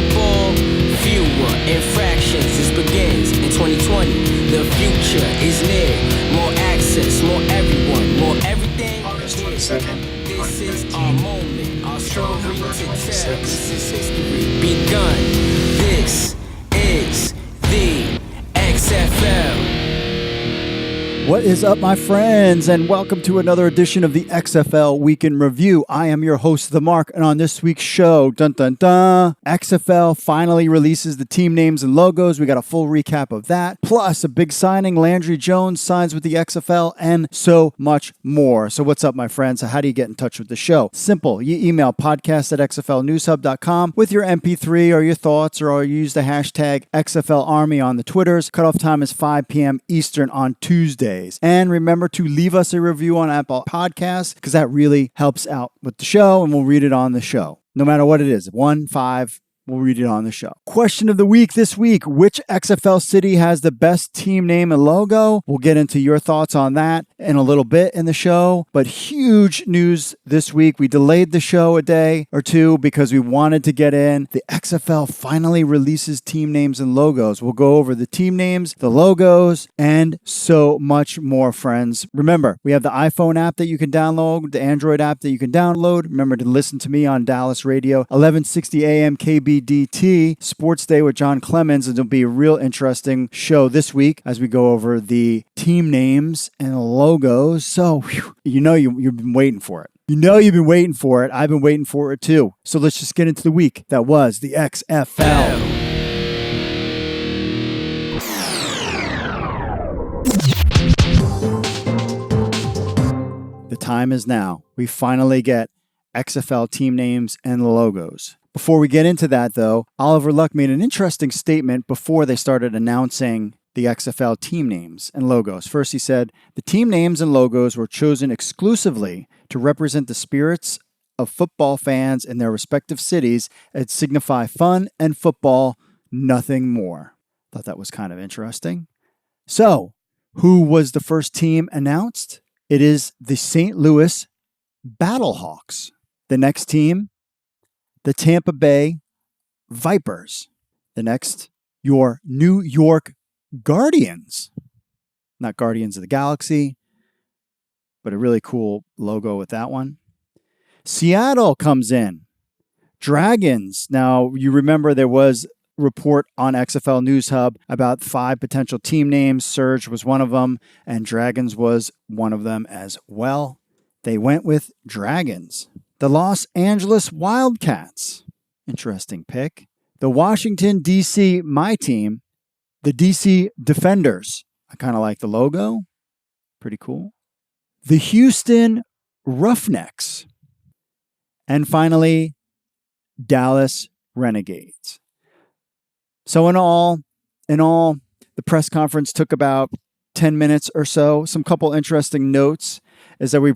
more ball, fewer infractions. This begins in 2020. The future is near. More access, more everyone, more everything. August 22nd. This is our moment, our story to tell. This is history begun. This is the XFL. What is up, my friends, and welcome to another edition of the XFL Week in Review. I am your host, The Mark, and on this week's show, XFL finally releases the team names and logos. We got a full recap of that, plus a big signing. Landry Jones signs with the XFL, and so much more. So what's up, my friends? How do you get in touch with the show? Simple. You email podcast@xflnewshub.com with your MP3 or your thoughts, or use the hashtag XFL Army on the Twitters. Cutoff time is 5 p.m. Eastern on Tuesday. And remember to leave us a review on Apple Podcasts, because that really helps out with the show, and we'll read it on the show. No matter what it is, 1, 5, we'll read it on the show. Question of the week this week: which XFL city has the best team name and logo? We'll get into your thoughts on that in a little bit in the show. But huge news this week. We delayed the show a day or two because we wanted to get in. The XFL finally releases team names and logos. We'll go over the team names, the logos, and so much more, friends. Remember, we have the iPhone app that you can download, the Android app that you can download. Remember to listen to me on Dallas Radio, 1160 AM KBDT, Sports Day with John Clemens. It'll be a real interesting show this week as we go over the team names and the logos. So, you've been waiting for it. You've been waiting for it. I've been waiting for it too. So let's just get into the week that was the XFL. The time is now. We finally get XFL team names and logos. Before we get into that, though, Oliver Luck made an interesting statement before they started announcing the XFL team names and logos. First, he said, the team names and logos were chosen exclusively to represent the spirits of football fans in their respective cities and signify fun and football, nothing more. Thought that was kind of interesting. So, who was the first team announced? It is the St. Louis Battlehawks. The next team, the Tampa Bay Vipers. The next, your New York Guardians. Not Guardians of the Galaxy, but a really cool logo with that one. Seattle comes in. Dragons. Now, you remember there was a report on XFL News Hub about 5 potential team names. Surge was one of them, and Dragons was one of them as well. They went with Dragons. The Los Angeles Wildcats. Interesting pick. The Washington, D.C., my team. The D.C. Defenders. I kind of like the logo. Pretty cool. The Houston Roughnecks. And finally, Dallas Renegades. So in all, the press conference took about 10 minutes or so. Some couple interesting notes is that we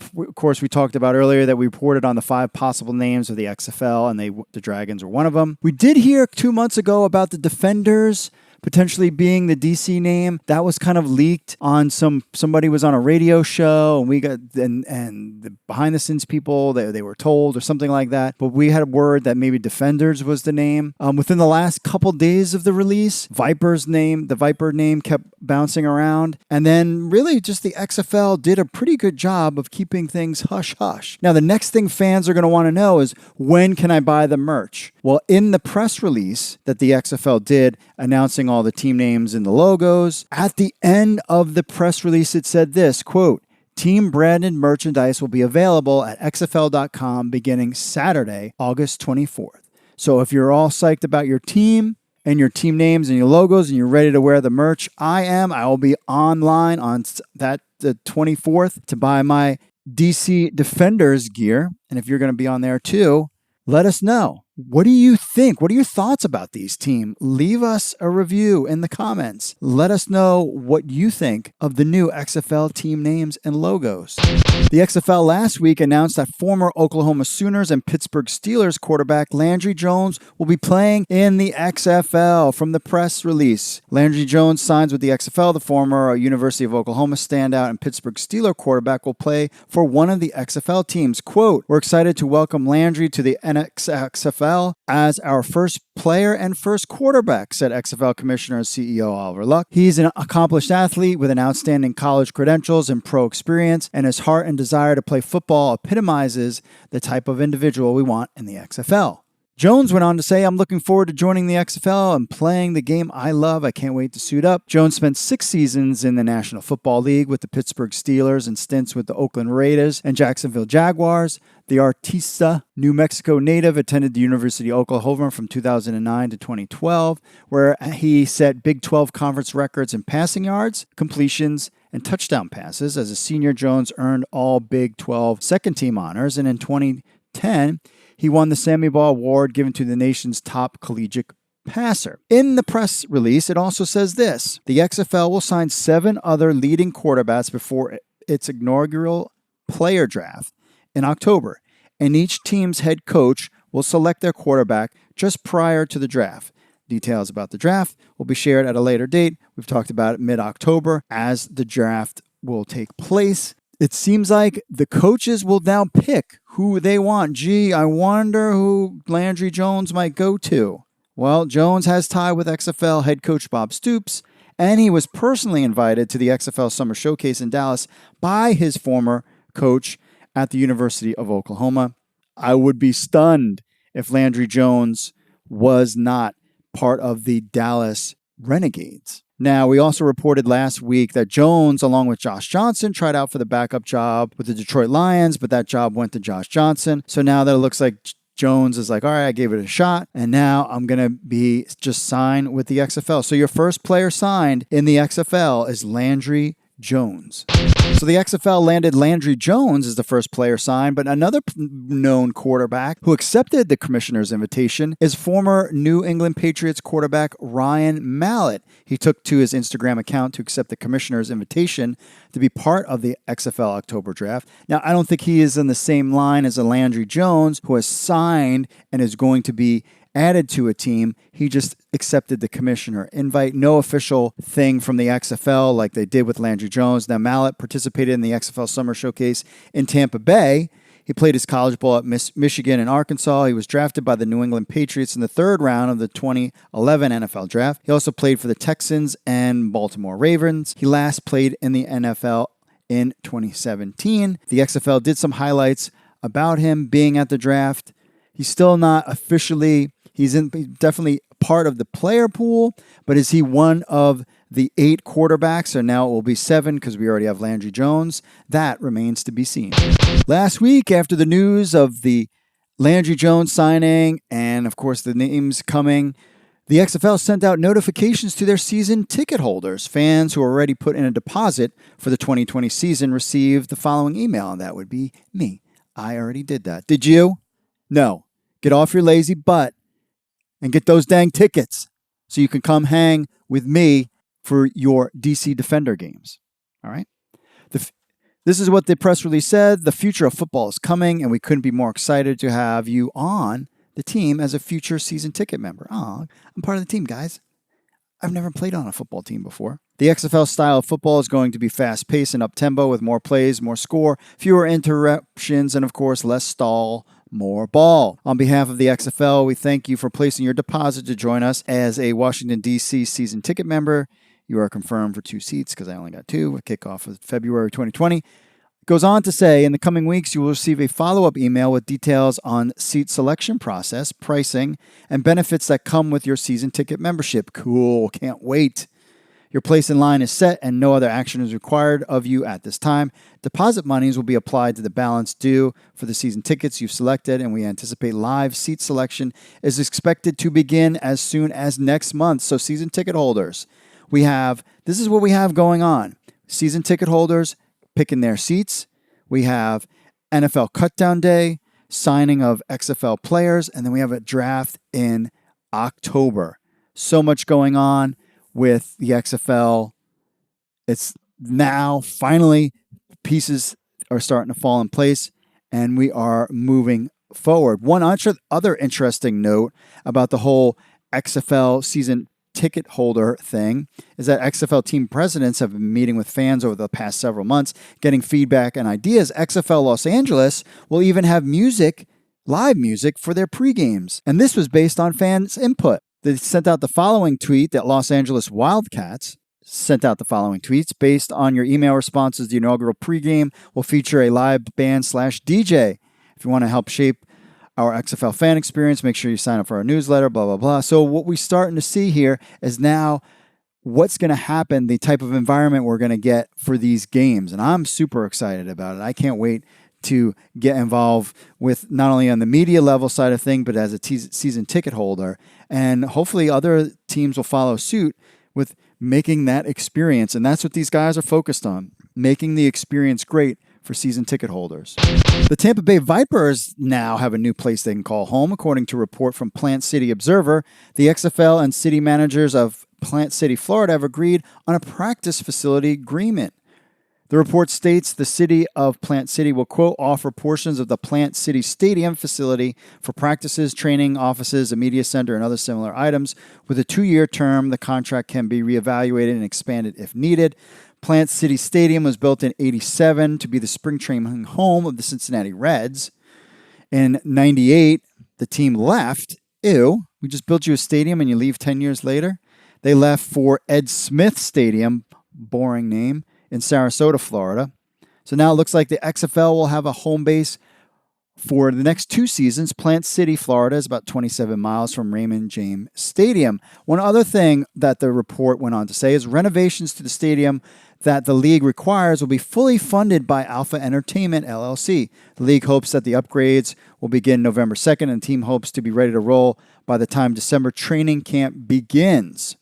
talked about earlier that we reported on the 5 possible names of the XFL, and the Dragons were one of them. We did hear 2 months ago about the Defenders potentially being the DC name. That was kind of leaked on somebody was on a radio show, and we got and the behind the scenes people they were told or something like that. But we had a word that maybe Defenders was the name. Within the last couple days of the release, the Viper name kept bouncing around, and then really just the XFL did a pretty good job of keeping things hush hush. Now the next thing fans are going to want to know is, when can I buy the merch? Well, in the press release that the XFL did announcing all the team names and the logos, at the end of the press release it said this, quote, team branded merchandise will be available at xfl.com beginning Saturday, August 24th. So if you're all psyched about your team and your team names and your logos and you're ready to wear the merch, I will be online on the 24th to buy my DC Defenders gear. And if you're going to be on there too, let us know. What do you think? What are your thoughts about these teams? Leave us a review in the comments. Let us know what you think of the new XFL team names and logos. The XFL last week announced that former Oklahoma Sooners and Pittsburgh Steelers quarterback Landry Jones will be playing in the XFL. From the press release, Landry Jones signs with the XFL. The former University of Oklahoma standout and Pittsburgh Steelers quarterback will play for one of the XFL teams. Quote, we're excited to welcome Landry to the XFL XFL as our first player and first quarterback, said XFL Commissioner and CEO Oliver Luck. He's an accomplished athlete with an outstanding college credentials and pro experience, and his heart and desire to play football epitomizes the type of individual we want in the XFL. Jones went on to say, I'm looking forward to joining the XFL and playing the game I love. I can't wait to suit up. Jones spent 6 seasons in the National Football League with the Pittsburgh Steelers and stints with the Oakland Raiders and Jacksonville Jaguars. The Artista, New Mexico native, attended the University of Oklahoma from 2009 to 2012, where he set Big 12 conference records in passing yards, completions, and touchdown passes. As a senior, Jones earned all Big 12 second-team honors, and in 2010, he won the Sammy Baugh Award given to the nation's top collegiate passer. In the press release, it also says this: the XFL will sign 7 other leading quarterbacks before its inaugural player draft in October, and each team's head coach will select their quarterback just prior to the draft. Details about the draft will be shared at a later date. We've talked about it mid-October as the draft will take place. It seems like the coaches will now pick who they want. Gee, I wonder who Landry Jones might go to. Well, Jones has tie with XFL head coach Bob Stoops, and he was personally invited to the XFL Summer Showcase in Dallas by his former coach at the University of Oklahoma. I would be stunned if Landry Jones was not part of the Dallas Renegades. Now, we also reported last week that Jones, along with Josh Johnson, tried out for the backup job with the Detroit Lions, but that job went to Josh Johnson. So now that it looks like Jones is like, all right, I gave it a shot, and now I'm going to be just signed with the XFL. So your first player signed in the XFL is Landry Jones. So the XFL landed Landry Jones as the first player signed, but another known quarterback who accepted the commissioner's invitation is former New England Patriots quarterback Ryan Mallett. He took to his Instagram account to accept the commissioner's invitation to be part of the XFL October draft. Now, I don't think he is in the same line as a Landry Jones who has signed and is going to be added to a team. He just accepted the commissioner invite. No official thing from the XFL like they did with Landry Jones. Now, Mallett participated in the XFL Summer Showcase in Tampa Bay. He played his college ball at Michigan and Arkansas. He was drafted by the New England Patriots in the 3rd round of the 2011 NFL Draft. He also played for the Texans and Baltimore Ravens. He last played in the NFL in 2017. The XFL did some highlights about him being at the draft. He's still not officially, he's definitely part of the player pool, but is he one of the 8 quarterbacks, or now it will be 7 because we already have Landry Jones? That remains to be seen. Last week, after the news of the Landry Jones signing and, of course, the names coming, the XFL sent out notifications to their season ticket holders. Fans who already put in a deposit for the 2020 season received the following email, and that would be me. I already did that. Did you? No. Get off your lazy butt and get those dang tickets so you can come hang with me for your DC Defender games. All right? This is what the press release said. The future of football is coming, and we couldn't be more excited to have you on the team as a future season ticket member. Oh, I'm part of the team, guys. I've never played on a football team before. The XFL style of football is going to be fast-paced and up-tempo with more plays, more score, fewer interruptions, and, of course, less stall, more ball. On behalf of the XFL, we thank you for placing your deposit to join us as a Washington, D.C. season ticket member. You are confirmed for 2 seats because I only got 2 with kickoff of February 2020. It goes on to say, in the coming weeks, you will receive a follow-up email with details on seat selection process, pricing, and benefits that come with your season ticket membership. Cool. Can't wait. Your place in line is set and no other action is required of you at this time. Deposit monies will be applied to the balance due for the season tickets you've selected, and we anticipate live seat selection is expected to begin as soon as next month. So season ticket holders, this is what we have going on. Season ticket holders picking their seats. We have NFL Cutdown Day, signing of XFL players, and then we have a draft in October. So much going on with the XFL. It's now finally pieces are starting to fall in place and we are moving forward. One other interesting note about the whole XFL season ticket holder thing is that XFL team presidents have been meeting with fans over the past several months, getting feedback and ideas. XFL Los Angeles will even have music live music for their pre-games. And this was based on fans' input. They sent out the following tweet that Los Angeles Wildcats sent out the following tweets. Based on your email responses, the inaugural pregame will feature a live band/DJ. If you want to help shape our XFL fan experience, make sure you sign up for our newsletter, blah, blah, blah. So what we're starting to see here is now what's going to happen, the type of environment we're going to get for these games. And I'm super excited about it. I can't wait to get involved with not only on the media level side of thing, but as a season ticket holder. And hopefully other teams will follow suit with making that experience. And that's what these guys are focused on, making the experience great for season ticket holders. The Tampa Bay Vipers now have a new place they can call home. According to a report from Plant City Observer, the XFL and city managers of Plant City, Florida have agreed on a practice facility agreement. The report states the city of Plant City will, quote, offer portions of the Plant City Stadium facility for practices, training, offices, a media center, and other similar items. With a 2-year term, the contract can be reevaluated and expanded if needed. Plant City Stadium was built in 1987 to be the spring training home of the Cincinnati Reds. In 1998, the team left. Ew, we just built you a stadium and you leave 10 years later? They left for Ed Smith Stadium, boring name, in Sarasota, Florida. So now it looks like the XFL will have a home base for the next 2 seasons. Plant City, Florida is about 27 miles from Raymond James Stadium. One other thing that the report went on to say is renovations to the stadium that the league requires will be fully funded by Alpha Entertainment, LLC. The league hopes that the upgrades will begin November 2nd, and the team hopes to be ready to roll by the time December training camp begins.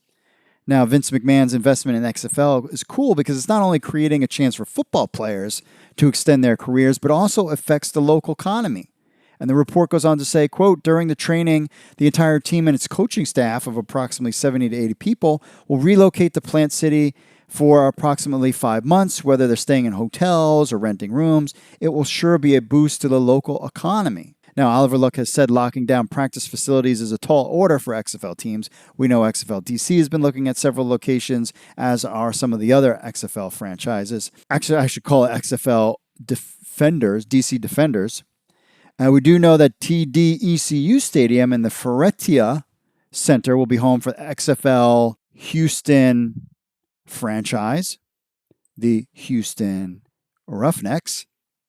Now, Vince McMahon's investment in XFL is cool because it's not only creating a chance for football players to extend their careers, but also affects the local economy. And the report goes on to say, quote, during the training, the entire team and its coaching staff of approximately 70 to 80 people will relocate to Plant City for approximately 5 months, whether they're staying in hotels or renting rooms. It will sure be a boost to the local economy. Now, Oliver Luck has said locking down practice facilities is a tall order for XFL teams. We know XFL DC has been looking at several locations, as are some of the other XFL franchises. Actually, I should call it XFL Defenders, DC Defenders. We do know that TDECU Stadium and the Ferretia Center will be home for the XFL Houston franchise, the Houston Roughnecks.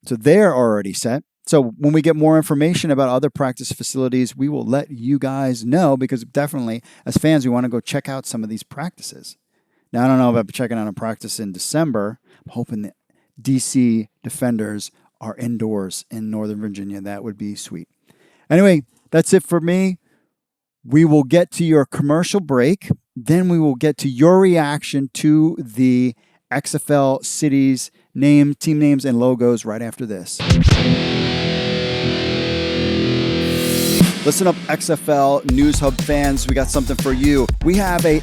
So they're already set. So when we get more information about other practice facilities, we will let you guys know, because definitely as fans, we want to go check out some of these practices. Now, I don't know about checking out a practice in December. I'm hoping that DC Defenders are indoors in Northern Virginia. That would be sweet. Anyway, that's it for me. We will get to your commercial break. Then we will get to your reaction to the XFL cities, team names, and logos right after this. Listen up, XFL News Hub fans. We got something for you. We have an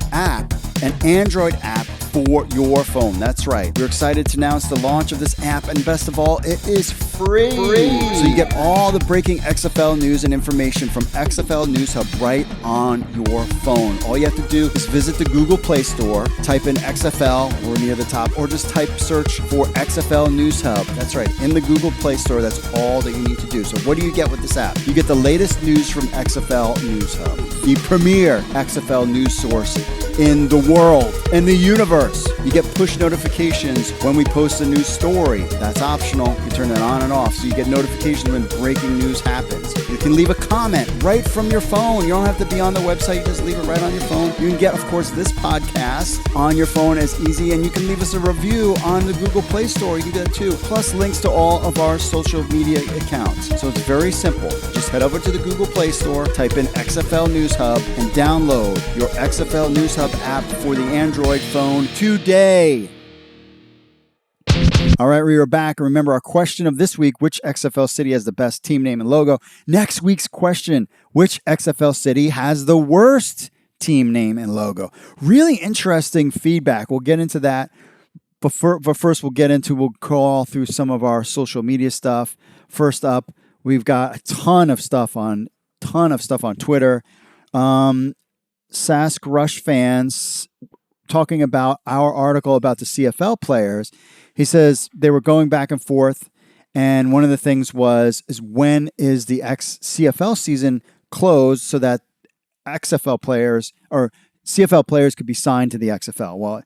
Android app for your phone. That's right. We're excited to announce the launch of this app, and best of all, it is free. So you get all the breaking XFL news and information from XFL News Hub right on your phone. All you have to do is visit the Google Play Store, type in XFL or near the top, or just search for XFL News Hub. That's right. In the Google Play Store, that's all that you need to do. So what do you get with this app? You get the latest news from XFL News Hub, the premier XFL news source in the world, in the universe. You get push notifications when we post a new story. That's optional. You turn that on and off, so you get notifications when breaking news happens. You can leave a comment right from your phone. You don't have to be on the website. You just leave it right on your phone. You can get, of course, this podcast on your phone as easy, and you can leave us a review on the Google Play Store. You can do that too. Plus links to all of our social media accounts. So it's very simple. Just head over to the Google Play Store, type in XFL News Hub, and download your XFL News Hub app for the Android phone today. All right, we are back. Remember our question of this week: which XFL city has the best team name and logo? Next week's question: which XFL city has the worst team name and logo? Really interesting feedback. We'll get into that. But first, we'll crawl through some of our social media stuff. First up, we've got a ton of stuff on Twitter. Sask Rush fans talking about our article about the CFL players. He says they were going back and forth, And one of the things is when is the CFL season closed so that XFL players or CFL players could be signed to the XFL. Well,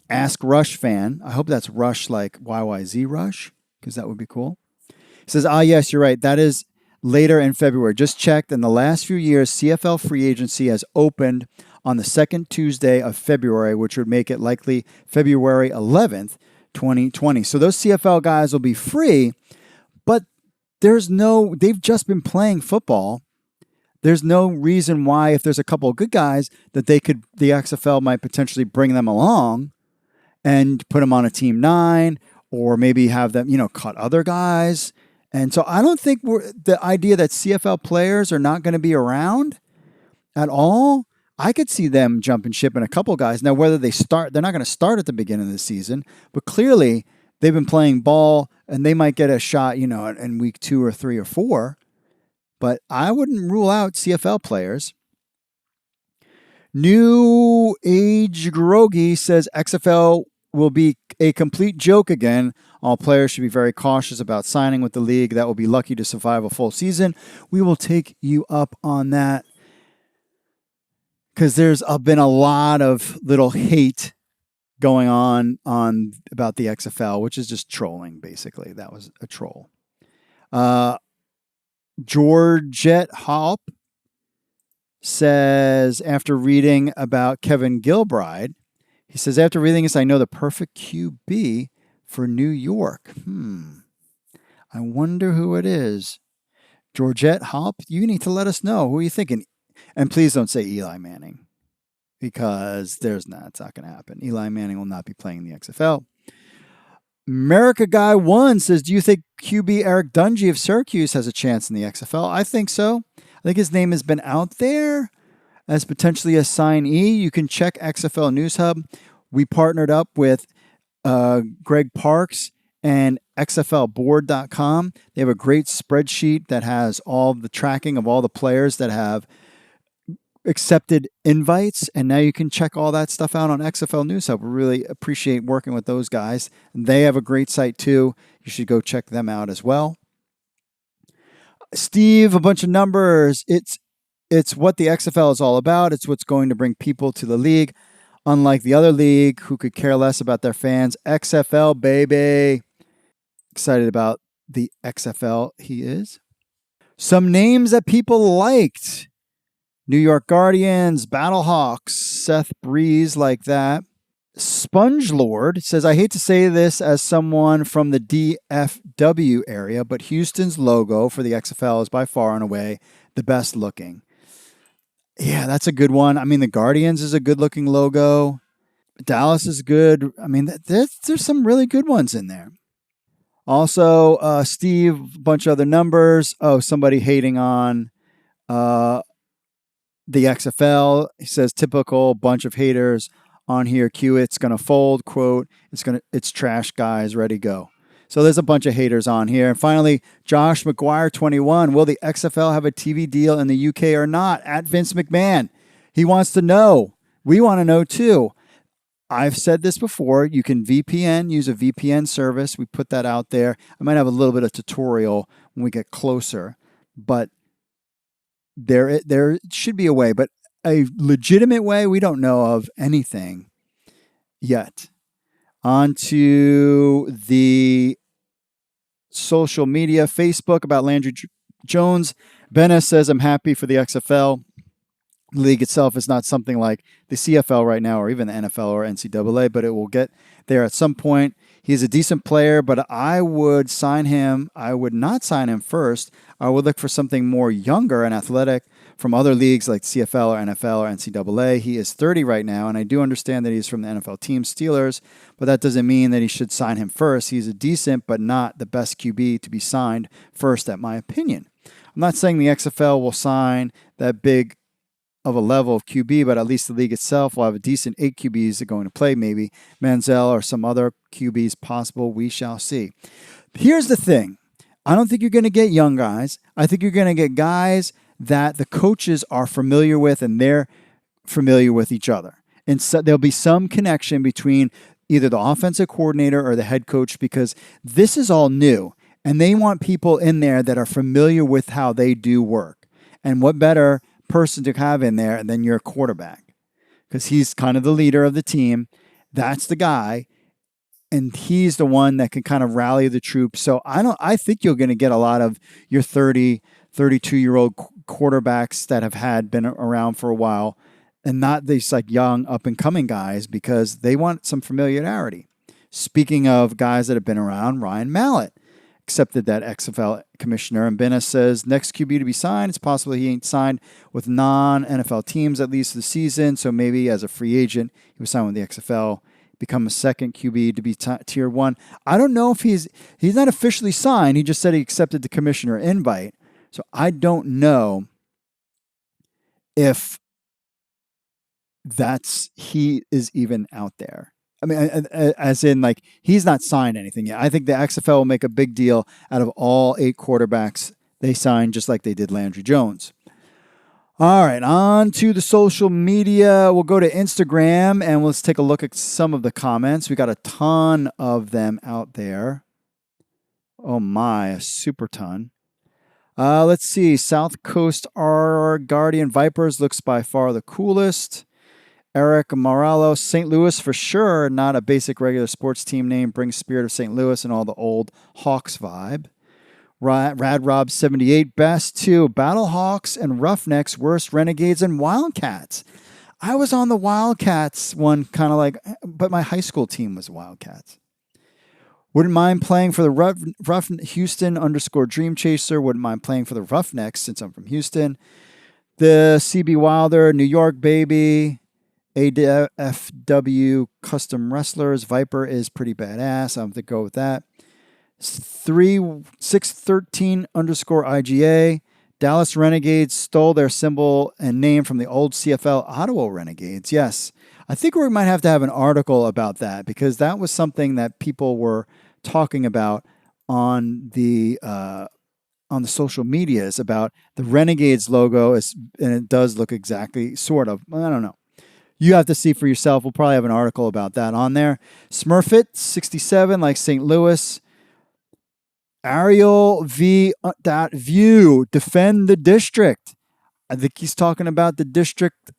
Ask Rush fan, I hope that's Rush like YYZ Rush, because that would be cool. He says, yes, you're right. That is later in February. Just checked. In the last few years, CFL free agency has opened on the second Tuesday of February, which would make it likely February 11th, 2020. So those CFL guys will be free, but they've just been playing football. There's no reason why, if there's a couple of good guys, that the XFL might potentially bring them along and put them on a team 9, or maybe have them, cut other guys. And so I don't think the idea that CFL players are not going to be around at all. I could see them jumping ship in a couple guys. Now, whether they're not going to start at the beginning of the season, but clearly they've been playing ball and they might get a shot, in week 2 or 3 or 4. But I wouldn't rule out CFL players. New Age Grogi says XFL will be a complete joke again. All players should be very cautious about signing with the league that will be lucky to survive a full season. We will take you up on that, because there's been a lot of little hate going on about the XFL, which is just trolling, basically. That was a troll. Georgette Hop says, after reading about Kevin Gilbride, he says, after reading this, I know the perfect QB for New York. I wonder who it is. Georgette Hop, you need to let us know. Who are you thinking? And please don't say Eli Manning, because it's not going to happen. Eli Manning will not be playing the XFL. America Guy 1 says, do you think QB Eric Dungy of Syracuse has a chance in the XFL? I think so. I think his name has been out there as potentially a signee. You can check XFL News Hub. We partnered up with Greg Parks and XFLboard.com. They have a great spreadsheet that has all the tracking of all the players that have accepted invites, and now you can check all that stuff out on XFL News Hub. We really appreciate working with those guys. They have a great site too. You should go check them out as well. Steve, a bunch of numbers. It's what the XFL is all about. It's what's going to bring people to the league, unlike the other league who could care less about their fans. XFL, baby. Excited about the XFL he is. Some names that people liked. New York Guardians, Battlehawks, Seth Breeze, like that. Sponge Lord says, I hate to say this as someone from the DFW area, but Houston's logo for the XFL is by far and away the best looking. Yeah, that's a good one. I mean, the Guardians is a good looking logo. Dallas is good. I mean, there's some really good ones in there. Also, Steve, a bunch of other numbers. Oh, somebody hating on the XFL. He says, typical bunch of haters on here. Q, it's going to fold. Quote, it's trash, guys. Ready, go. So there's a bunch of haters on here. And finally, Josh McGuire, 21. Will the XFL have a TV deal in the UK or not? At Vince McMahon. He wants to know. We want to know too. I've said this before. You can use a VPN service. We put that out there. I might have a little bit of tutorial when we get closer, but there should be a way, but a legitimate way, we don't know of anything yet. On to the social media. Facebook about Landry Jones. Benna says, I'm happy for the XFL. The league itself is not something like the CFL right now, or even the NFL or NCAA, but it will get there at some point. He's a decent player, but I would sign him. I would not sign him first. I would look for something more younger and athletic from other leagues like CFL or NFL or NCAA. He is 30 right now, and I do understand that he's from the NFL team Steelers, but that doesn't mean that he should sign him first. He's a decent but not the best QB to be signed first, at my opinion. I'm not saying the XFL will sign that big of a level of QB, but at least the league itself will have a decent 8 QBs that are going to play, maybe Manziel or some other QBs possible. We shall see. Here's the thing. I don't think you're going to get young guys. I think you're going to get guys that the coaches are familiar with and they're familiar with each other. And so there'll be some connection between either the offensive coordinator or the head coach, because this is all new. And they want people in there that are familiar with how they do work. And what better person to have in there than your quarterback? Because he's kind of the leader of the team. That's the guy. And he's the one that can kind of rally the troops. So I think you're going to get a lot of your 30, 32-year-old quarterbacks that have been around for a while, and not these like young up and coming guys, because they want some familiarity. Speaking of guys that have been around, Ryan Mallett accepted that XFL commissioner, and Bina says next QB to be signed. It's possible he ain't signed with non-NFL teams at least this season, so maybe as a free agent he was signed with the XFL, become a second QB to be tier 1. I don't know if he's not officially signed. He just said he accepted the commissioner invite, so I don't know if he is even out there. I mean, as in, like, he's not signed anything yet. I think the XFL will make a big deal out of all 8 quarterbacks they signed, just like they did Landry Jones. All right, on to the social media. We'll go to Instagram, and let's take a look at some of the comments. We got a ton of them out there. Oh my, a super ton. Let's see. South Coast R Guardian Vipers looks by far the coolest. Eric Morales, St. Louis for sure, not a basic regular sports team name. Brings spirit of St. Louis and all the old Hawks vibe. Rad Rob 78, best 2. Battlehawks and Roughnecks, worst Renegades and Wildcats. I was on the Wildcats one, kind of like, but my high school team was Wildcats. Wouldn't mind playing for the Houston _ Dream Chaser. Wouldn't mind playing for the Roughnecks since I'm from Houston. The CB Wilder, New York baby. AFW Custom Wrestlers. Viper is pretty badass. I'm going to go with that. 613 _ IGA. Dallas Renegades stole their symbol and name from the old CFL Ottawa Renegades. Yes. I think we might have to have an article about that, because that was something that people were talking about on the social medias about the Renegades logo, and it does look exactly, sort of. I don't know. You have to see for yourself. We'll probably have an article about that on there. Smurfit 67, like St. Louis. Ariel V. View, defend the district. I think he's talking about the district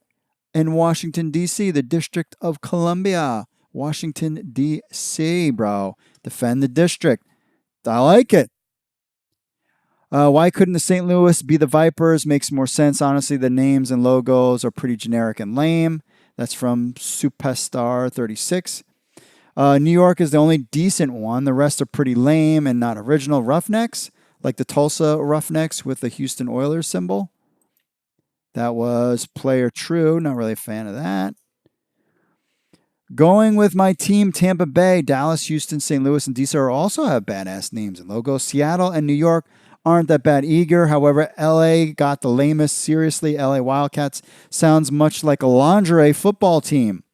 in Washington, D.C., the District of Columbia. Washington, D.C., bro. Defend the district. I like it. Why couldn't the St. Louis be the Vipers? Makes more sense. Honestly, the names and logos are pretty generic and lame. That's from Superstar 36. New York is the only decent one. The rest are pretty lame and not original. Roughnecks, like the Tulsa Roughnecks with the Houston Oilers symbol. That was Player True. Not really a fan of that. Going with my team, Tampa Bay, Dallas, Houston, St. Louis, and DC also have badass names and logos. Seattle and New York aren't that bad either. However, LA got the lamest. Seriously, LA Wildcats sounds much like a lingerie football team.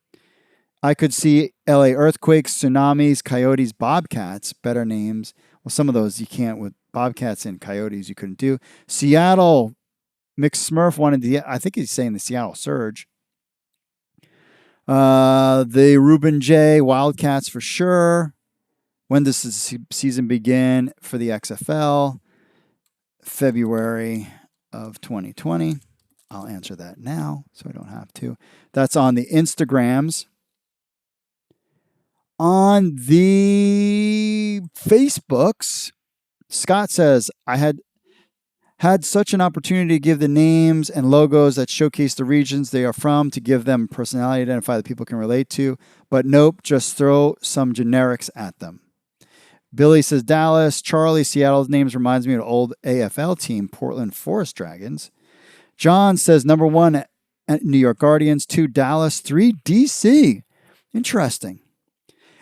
I could see LA Earthquakes, Tsunamis, Coyotes, Bobcats, better names. Well, some of those you can't with Bobcats and Coyotes, you couldn't do. Seattle, McSmurf wanted to, I think he's saying the Seattle Surge. The Ruben J, Wildcats for sure. When does the season begin for the XFL? February of 2020. I'll answer that now so I don't have to. That's on the Instagrams. On the Facebooks, Scott says, I had such an opportunity to give the names and logos that showcase the regions they are from, to give them personality, identify that people can relate to. But nope, just throw some generics at them. Billy says Dallas. Charlie, Seattle's names reminds me of an old AFL team, Portland Forest Dragons. John says number 1, New York Guardians. 2, Dallas. 3, DC. Interesting.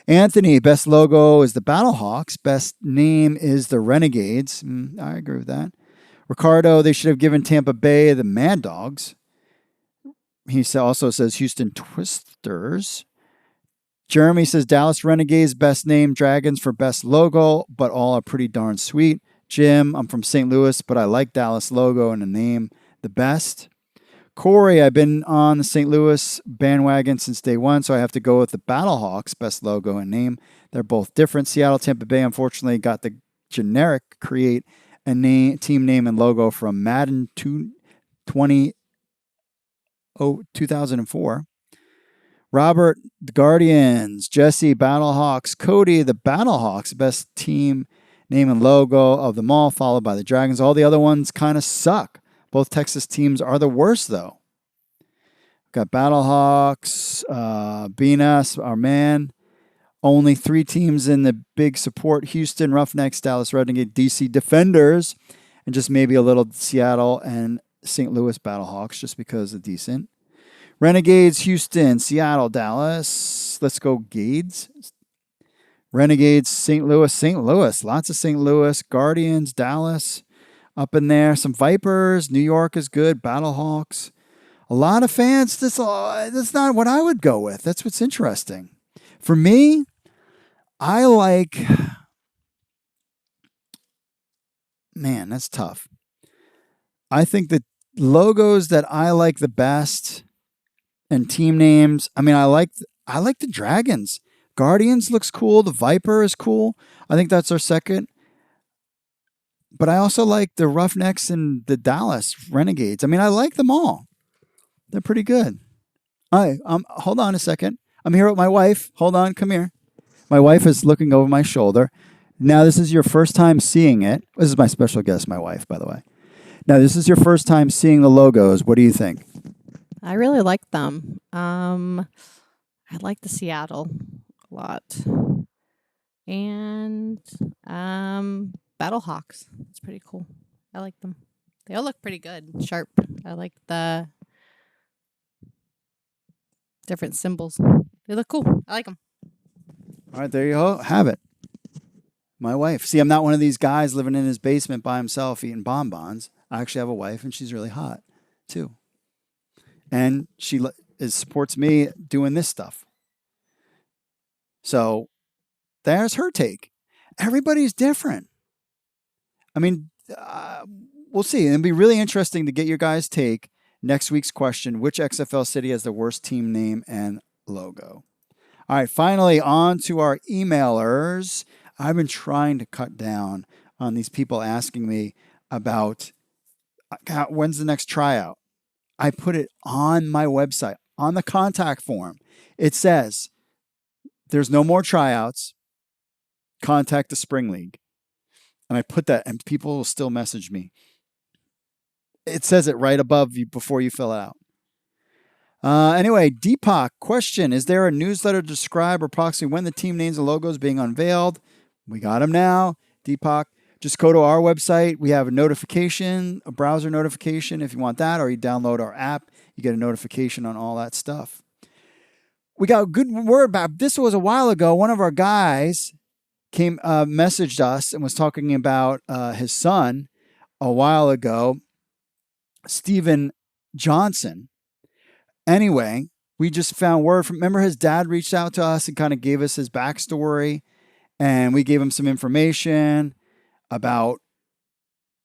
Anthony, best logo is the Battlehawks. Best name is the Renegades. I agree with that. Ricardo, they should have given Tampa Bay the Mad Dogs. He also says Houston Twisters. Jeremy says Dallas Renegades, best name, Dragons for best logo, but all are pretty darn sweet. Jim, I'm from St. Louis, but I like Dallas logo and the name the best. Corey, I've been on the St. Louis bandwagon since day one, so I have to go with the Battlehawks, best logo and name. They're both different. Seattle, Tampa Bay, unfortunately, got the generic create a team name and logo from Madden 2004. Robert, the Guardians. Jesse, Battlehawks. Cody, the Battlehawks. Best team name and logo of them all, followed by the Dragons. All the other ones kind of suck. Both Texas teams are the worst, though. Got Battlehawks, Beanas, our man. Only 3 teams in the big support: Houston, Roughnecks, Dallas Renegade, DC Defenders, and just maybe a little Seattle and St. Louis Battlehawks, just because of decent. Renegades, Houston, Seattle, Dallas. Let's go Gades. Renegades, St. Louis. Lots of St. Louis. Guardians, Dallas, up in there. Some Vipers. New York is good. Battlehawks. A lot of fans. That's not what I would go with. That's what's interesting. For me, I like... Man, that's tough. I think the logos that I like the best and team names, I mean, I like the Dragons. Guardians looks cool. The Viper is cool. I think that's our second. But I also like the Roughnecks and the Dallas Renegades. I mean, I like them all. They're pretty good. All right, hold on a second. I'm here with my wife. Hold on, come here. My wife is looking over my shoulder. Now, this is your first time seeing it. This is my special guest, my wife, by the way. Now, this is your first time seeing the logos. What do you think? I really like them. I like the Seattle a lot. And Battlehawks. It's pretty cool. I like them. They all look pretty good. Sharp. I like the different symbols. They look cool. I like them. All right, there you go. Have it. My wife. See, I'm not one of these guys living in his basement by himself eating bonbons. I actually have a wife, and she's really hot, too. And she supports me doing this stuff. So there's her take. Everybody's different. I mean, we'll see. It'll be really interesting to get your guys' take. Next week's question: which XFL city has the worst team name and logo? All right, finally, on to our emailers. I've been trying to cut down on these people asking me about when's the next tryout. I put it on my website, on the contact form. It says, there's no more tryouts. Contact the Spring League. And I put that, and people will still message me. It says it right above you before you fill it out. Anyway, Deepak, question. Is there a newsletter to describe or approximately when the team names and logos being unveiled? We got them now. Deepak, just go to our website. We have a notification, a browser notification if you want that, or you download our app. You get a notification on all that stuff. We got a good word about this. Was a while ago. One of our guys messaged us and was talking about his son a while ago, Steven Johnson. Anyway, we just found word from, remember his dad reached out to us and kind of gave us his backstory, and we gave him some information about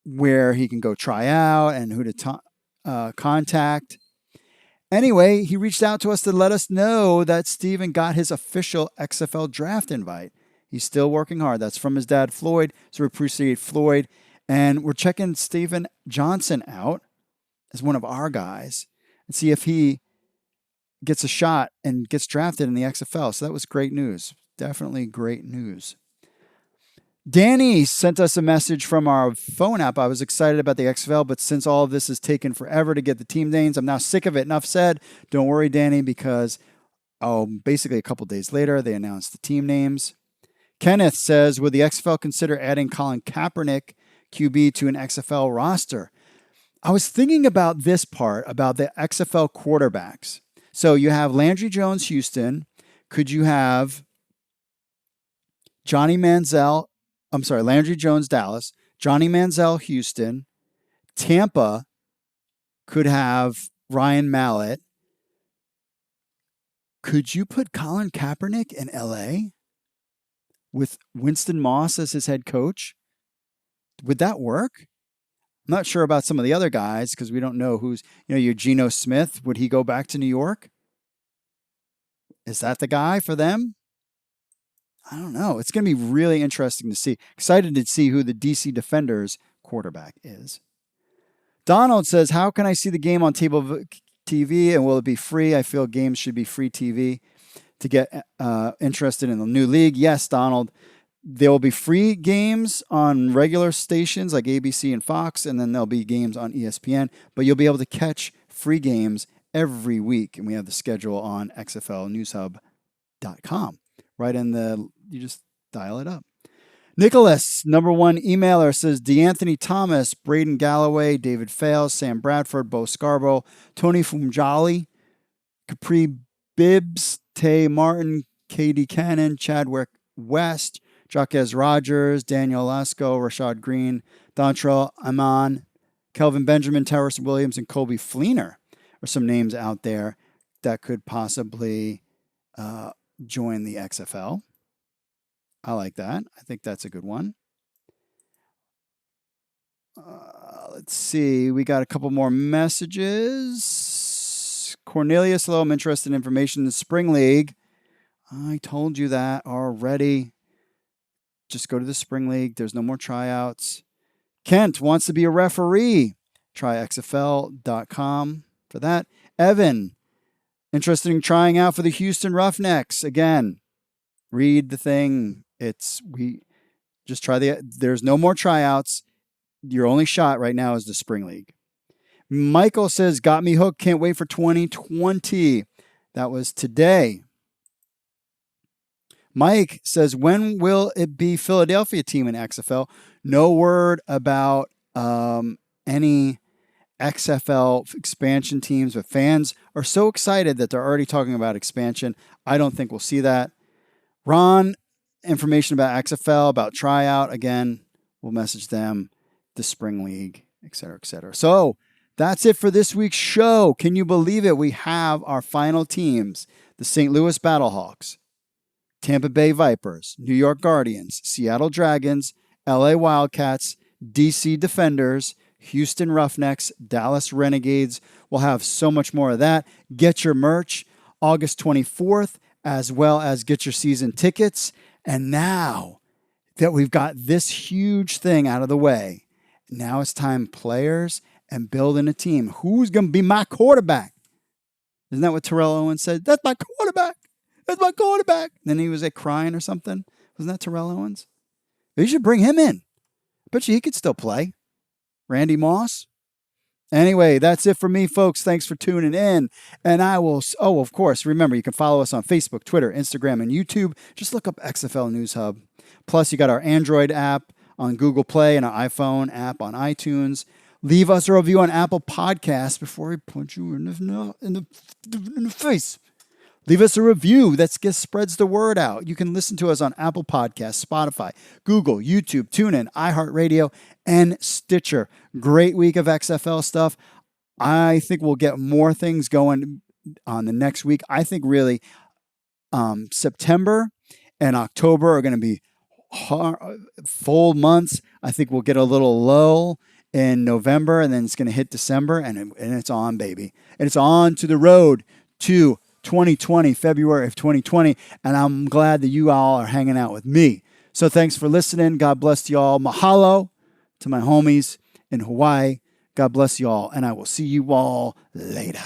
where he can go try out and who to contact. Anyway, he reached out to us to let us know that Steven got his official XFL draft invite. He's still working hard. That's from his dad, Floyd. So we appreciate Floyd. And we're checking Steven Johnson out as one of our guys and see if he gets a shot and gets drafted in the XFL. So that was great news. Definitely great news. Danny sent us a message from our phone app. I was excited about the XFL, but since all of this has taken forever to get the team names, I'm now sick of it. Enough said. Don't worry, Danny, because basically a couple days later, they announced the team names. Kenneth says, would the XFL consider adding Colin Kaepernick, QB, to an XFL roster? I was thinking about this part, about the XFL quarterbacks. So you have Landry Jones, Houston. Could you have Landry Jones, Dallas, Johnny Manziel, Houston. Tampa could have Ryan Mallett. Could you put Colin Kaepernick in LA with Winston Moss as his head coach? Would that work? I'm not sure about some of the other guys because we don't know who's, your Geno Smith. Would he go back to New York? Is that the guy for them? I don't know. It's going to be really interesting to see. Excited to see who the DC Defenders quarterback is. Donald says, how can I see the game on Table TV and will it be free? I feel games should be free TV to get interested in the new league. Yes, Donald. There will be free games on regular stations like ABC and Fox, and then there'll be games on ESPN. But you'll be able to catch free games every week. And we have the schedule on XFLNewsHub.com. Right in you just dial it up. Nicholas, number one emailer, says DeAnthony Thomas, Braden Galloway, David Fales, Sam Bradford, Bo Scarborough, Tony Fumjali, Capri Bibbs, Tay Martin, KD Cannon, Chadwick West, Jaquez Rogers, Daniel Lasco, Rashad Green, Dontrell Aman, Kelvin Benjamin, Terrace Williams, and Kobe Fleener are some names out there that could possibly join the XFL. I like that. I think that's a good one. Let's see. We got a couple more messages. Cornelius, hello. I'm interested in information in the Spring League. I told you that already. Just go to the Spring League. There's no more tryouts. Kent wants to be a referee. Try XFL.com for that. Evan, interested in trying out for the Houston Roughnecks. Again, read the thing. We just try there's no more tryouts. Your only shot right now is the Spring League. Michael says, got me hooked. Can't wait for 2020. That was today. Mike says, when will it be Philadelphia team in XFL? No word about any XFL expansion teams, but fans are so excited that they're already talking about expansion. I don't think we'll see that. Ron, information about XFL, about tryout. Again, we'll message them, the Spring League, et cetera, et cetera. So that's it for this week's show. Can you believe it? We have our final teams: the St. Louis Battlehawks, Tampa Bay Vipers, New York Guardians, Seattle Dragons, LA Wildcats, DC Defenders, Houston Roughnecks, Dallas Renegades. We'll have so much more of that. Get your merch August 24th, as well as get your season tickets. And now that we've got this huge thing out of the way, now it's time players and building a team. Who's going to be my quarterback? Isn't that what Terrell Owens said? That's my quarterback. That's my quarterback. Then he was like crying or something. Wasn't that Terrell Owens? You should bring him in. I bet you he could still play. Randy Moss. Anyway, that's it for me, folks. Thanks for tuning in. And I will, of course, remember, you can follow us on Facebook, Twitter, Instagram, and YouTube. Just look up XFL News Hub. Plus, you got our Android app on Google Play and our iPhone app on iTunes. Leave us a review on Apple Podcasts before we punch you in the face. Leave us a review that spreads the word out. You can listen to us on Apple Podcasts, Spotify, Google, YouTube, TuneIn, iHeartRadio, and Stitcher. Great week of XFL stuff. I think we'll get more things going on the next week. I think really September and October are going to be full months. I think we'll get a little lull in November, and then it's going to hit December, and it's on, baby. And it's on to the road to 2020, February of 2020, and I'm glad that you all are hanging out with me. So thanks for listening. God bless you all. Mahalo to my homies in Hawaii. God bless you all, and I will see you all later.